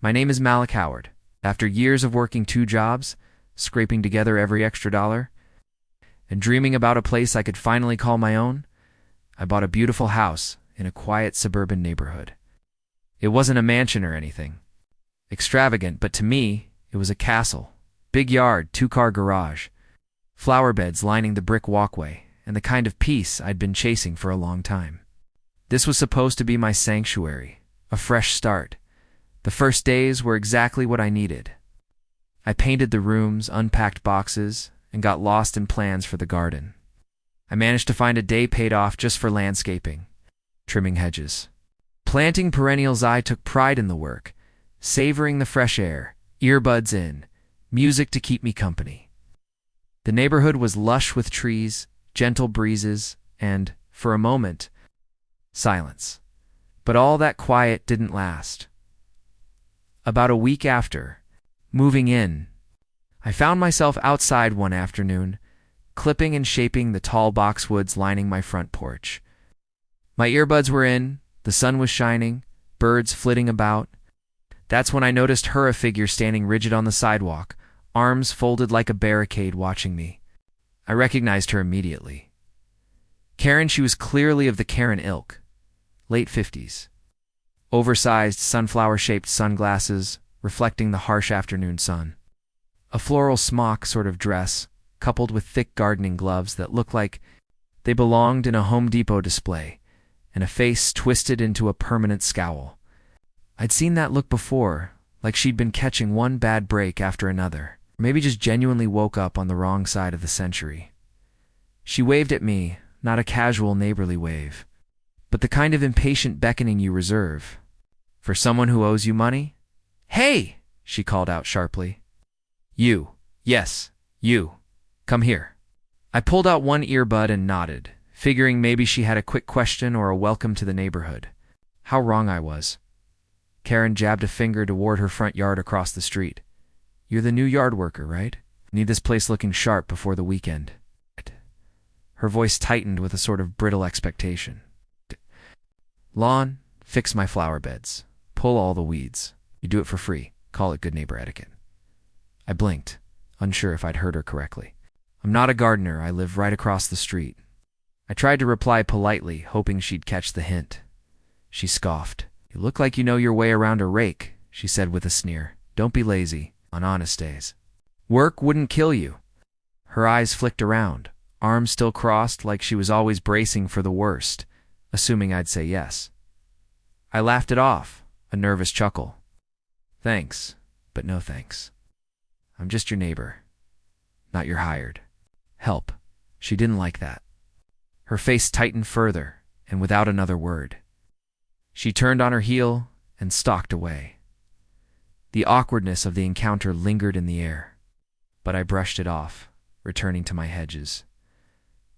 My name is Malik Howard. After years of working 2 jobs, scraping together every extra dollar, and dreaming about a place I could finally call my own, I bought a beautiful house in a quiet suburban neighborhood. It wasn't a mansion or anything extravagant, but to me, it was a castle. Big yard, 2-car garage, flower beds lining the brick walkway, and the kind of peace I'd been chasing for a long time. This was supposed to be my sanctuary, a fresh start. The first days were exactly what I needed. I painted the rooms, unpacked boxes, and got lost in plans for the garden. I managed to find a day paid off just for landscaping, trimming hedges, planting perennials. I took pride in the work, savoring the fresh air, earbuds in, music to keep me company. The neighborhood was lush with trees, gentle breezes, and, for a moment, silence. But all that quiet didn't last. About a week after moving in, I found myself outside one afternoon, clipping and shaping the tall boxwoods lining my front porch. My earbuds were in, the sun was shining, birds flitting about. That's when I noticed her, a figure standing rigid on the sidewalk, arms folded like a barricade, watching me. I recognized her immediately. Karen. She was clearly of the Karen ilk, late 50s. Oversized, sunflower-shaped sunglasses, reflecting the harsh afternoon sun. A floral smock sort of dress, coupled with thick gardening gloves that looked like they belonged in a Home Depot display, and a face twisted into a permanent scowl. I'd seen that look before, like she'd been catching one bad break after another, or maybe just genuinely woke up on the wrong side of the century. She waved at me, not a casual neighborly wave, but the kind of impatient beckoning you reserve for someone who owes you money. "Hey!" she called out sharply. "You. Yes, you. Come here." I pulled out one earbud and nodded, figuring maybe she had a quick question or a welcome to the neighborhood. How wrong I was. Karen jabbed a finger toward her front yard across the street. "You're the new yard worker, right? Need this place looking sharp before the weekend." Her voice tightened with a sort of brittle expectation. "Lawn, fix my flower beds, pull all the weeds. You do it for free. Call it good neighbor etiquette." I blinked, unsure if I'd heard her correctly. "I'm not a gardener. I live right across the street." I tried to reply politely, hoping she'd catch the hint. She scoffed. "You look like you know your way around a rake," she said with a sneer. "Don't be lazy on honest days. Work wouldn't kill you." Her eyes flicked around, arms still crossed like she was always bracing for the worst, assuming I'd say yes. I laughed it off, a nervous chuckle. "Thanks, but no thanks. I'm just your neighbor, not your hired help." She didn't like that. Her face tightened further, and without another word, she turned on her heel and stalked away. The awkwardness of the encounter lingered in the air, but I brushed it off, returning to my hedges.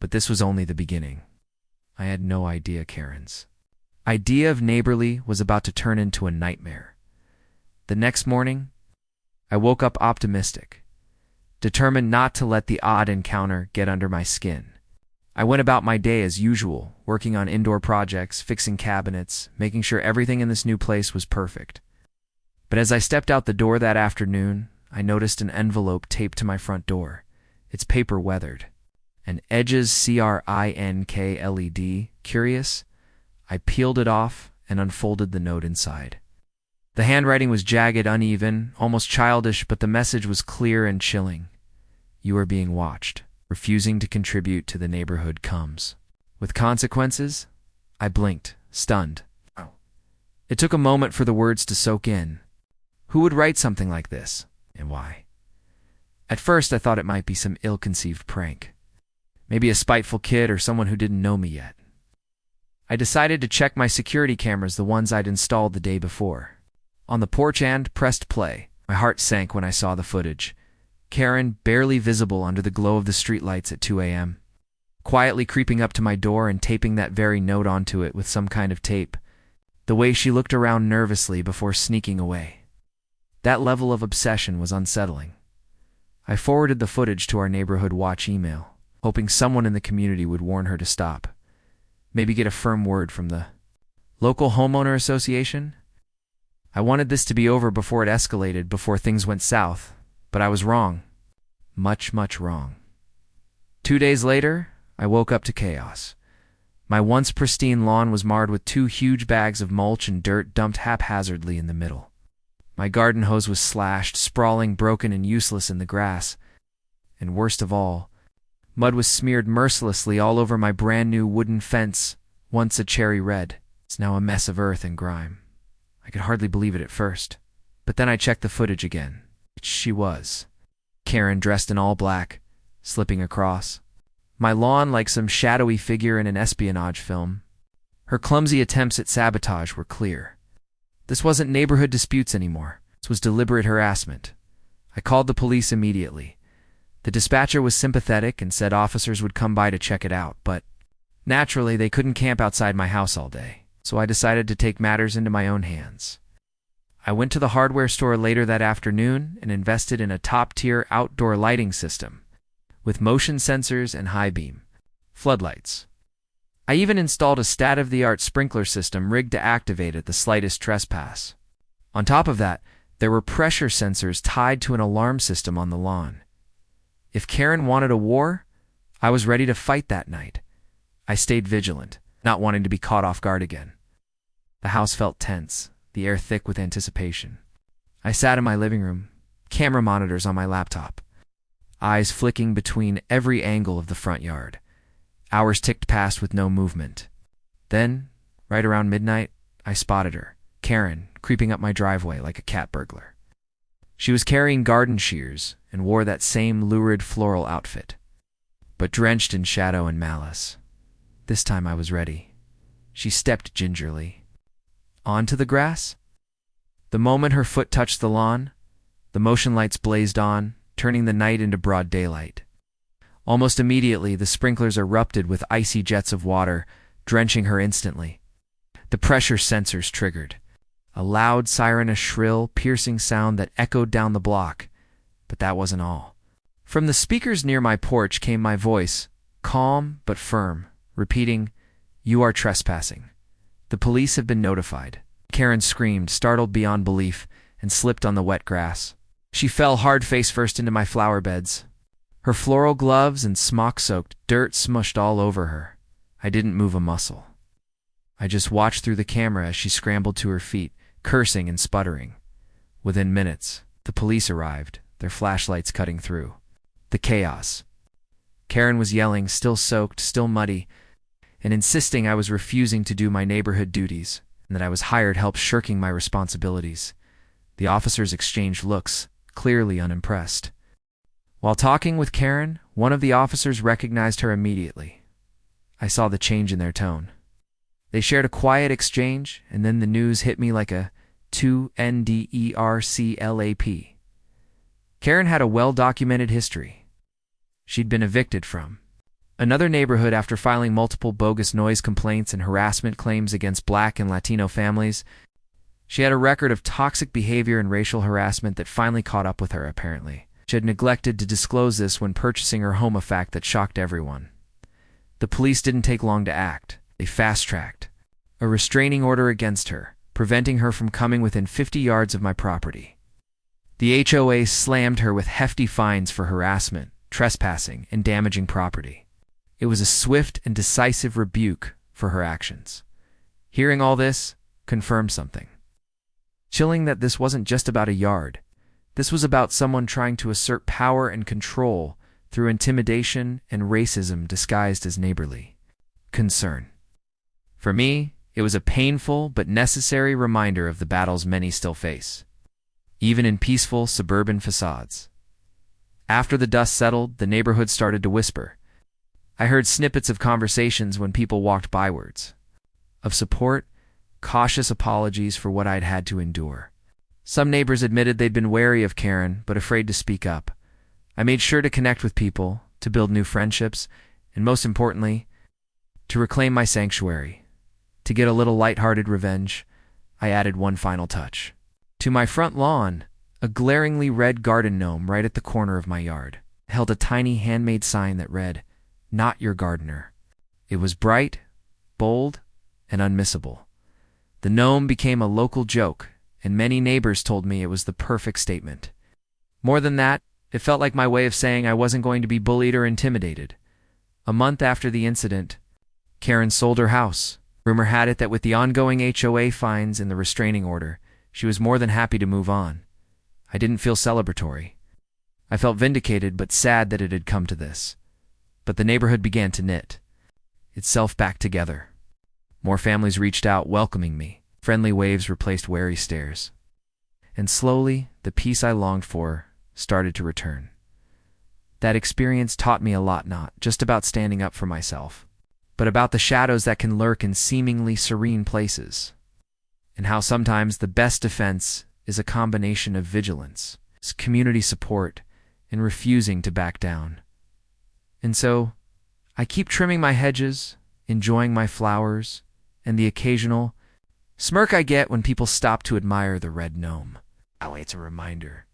But this was only the beginning. I had no idea Karen's idea of neighborly was about to turn into a nightmare. The next morning, I woke up optimistic, determined not to let the odd encounter get under my skin. I went about my day as usual, working on indoor projects, fixing cabinets, making sure everything in this new place was perfect. But as I stepped out the door that afternoon, I noticed an envelope taped to my front door, its paper weathered, and edges CRINKLED. Curious, I peeled it off and unfolded the note inside. The handwriting was jagged, uneven, almost childish, but the message was clear and chilling. "You are being watched. Refusing to contribute to the neighborhood comes with consequences." I blinked, stunned. It took a moment for the words to soak in. Who would write something like this, and why? At first, I thought it might be some ill-conceived prank. Maybe a spiteful kid or someone who didn't know me yet. I decided to check my security cameras, the ones I'd installed the day before. On the porch, and pressed play. My heart sank when I saw the footage. Karen, barely visible under the glow of the streetlights at 2 a.m., quietly creeping up to my door and taping that very note onto it with some kind of tape. The way she looked around nervously before sneaking away. That level of obsession was unsettling. I forwarded the footage to our neighborhood watch email, hoping someone in the community would warn her to stop. Maybe get a firm word from the local homeowner association. I wanted this to be over before it escalated, before things went south, but I was wrong. Much, much wrong. 2 days later, I woke up to chaos. My once pristine lawn was marred with 2 huge bags of mulch and dirt dumped haphazardly in the middle. My garden hose was slashed, sprawling, broken, and useless in the grass. And worst of all, mud was smeared mercilessly all over my brand-new wooden fence, once a cherry red. It's now a mess of earth and grime. I could hardly believe it at first, but then I checked the footage again. She was. Karen, dressed in all black, slipping across my lawn like some shadowy figure in an espionage film. Her clumsy attempts at sabotage were clear. This wasn't neighborhood disputes anymore. This was deliberate harassment. I called the police immediately. The dispatcher was sympathetic and said officers would come by to check it out, but naturally they couldn't camp outside my house all day, so I decided to take matters into my own hands. I went to the hardware store later that afternoon and invested in a top-tier outdoor lighting system with motion sensors and high-beam floodlights. I even installed a state-of-the-art sprinkler system rigged to activate at the slightest trespass. On top of that, there were pressure sensors tied to an alarm system on the lawn. If Karen wanted a war, I was ready to fight that night. I stayed vigilant, not wanting to be caught off guard again. The house felt tense, the air thick with anticipation. I sat in my living room, camera monitors on my laptop, eyes flicking between every angle of the front yard. Hours ticked past with no movement. Then, right around midnight, I spotted her, Karen, creeping up my driveway like a cat burglar. She was carrying garden shears and wore that same lurid floral outfit, but drenched in shadow and malice. This time I was ready. She stepped gingerly onto the grass. The moment her foot touched the lawn, the motion lights blazed on, turning the night into broad daylight. Almost immediately, the sprinklers erupted with icy jets of water, drenching her instantly. The pressure sensors triggered. A loud siren, a shrill, piercing sound that echoed down the block. But that wasn't all. From the speakers near my porch came my voice, calm but firm, repeating, "You are trespassing. The police have been notified." Karen screamed, startled beyond belief, and slipped on the wet grass. She fell hard face first into my flower beds. Her floral gloves and smock-soaked dirt smushed all over her. I didn't move a muscle. I just watched through the camera as she scrambled to her feet, cursing and sputtering. Within minutes, the police arrived, their flashlights cutting through. The chaos. Karen was yelling, still soaked, still muddy, and insisting I was refusing to do my neighborhood duties, and that I was hired help shirking my responsibilities. The officers exchanged looks, clearly unimpressed. While talking with Karen, one of the officers recognized her immediately. I saw the change in their tone. They shared a quiet exchange, and then the news hit me like a 2-NDERCLAP. Karen had a well-documented history. She'd been evicted from another neighborhood after filing multiple bogus noise complaints and harassment claims against Black and Latino families. She had a record of toxic behavior and racial harassment that finally caught up with her, apparently. She had neglected to disclose this when purchasing her home, a fact that shocked everyone. The police didn't take long to act. They fast-tracked a restraining order against her, preventing her from coming within 50 yards of my property. The HOA slammed her with hefty fines for harassment, trespassing, and damaging property. It was a swift and decisive rebuke for her actions. Hearing all this confirmed something. Chilling that this wasn't just about a yard. This was about someone trying to assert power and control through intimidation and racism disguised as neighborly concern. For me, it was a painful but necessary reminder of the battles many still face, even in peaceful suburban facades. After the dust settled, the neighborhood started to whisper. I heard snippets of conversations when people walked bywards, of support, cautious apologies for what I'd had to endure. Some neighbors admitted they'd been wary of Karen, but afraid to speak up. I made sure to connect with people, to build new friendships, and most importantly, to reclaim my sanctuary. To get a little light-hearted revenge, I added one final touch. To my front lawn, a glaringly red garden gnome right at the corner of my yard held a tiny handmade sign that read, "Not your gardener." It was bright, bold, and unmissable. The gnome became a local joke, and many neighbors told me it was the perfect statement. More than that, it felt like my way of saying I wasn't going to be bullied or intimidated. A month after the incident, Karen sold her house. Rumor had it that with the ongoing HOA fines and the restraining order, she was more than happy to move on. I didn't feel celebratory. I felt vindicated but sad that it had come to this. But the neighborhood began to knit itself back together. More families reached out, welcoming me. Friendly waves replaced wary stares. And slowly, the peace I longed for started to return. That experience taught me a lot, not just about standing up for myself, but about the shadows that can lurk in seemingly serene places, and how sometimes the best defense is a combination of vigilance, community support, and refusing to back down. And so, I keep trimming my hedges, enjoying my flowers, and the occasional smirk I get when people stop to admire the red gnome. Oh, it's a reminder.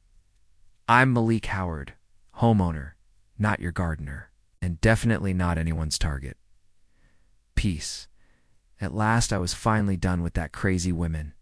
I'm Malik Howard, homeowner, not your gardener, and definitely not anyone's target. Peace. At last I was finally done with that crazy women.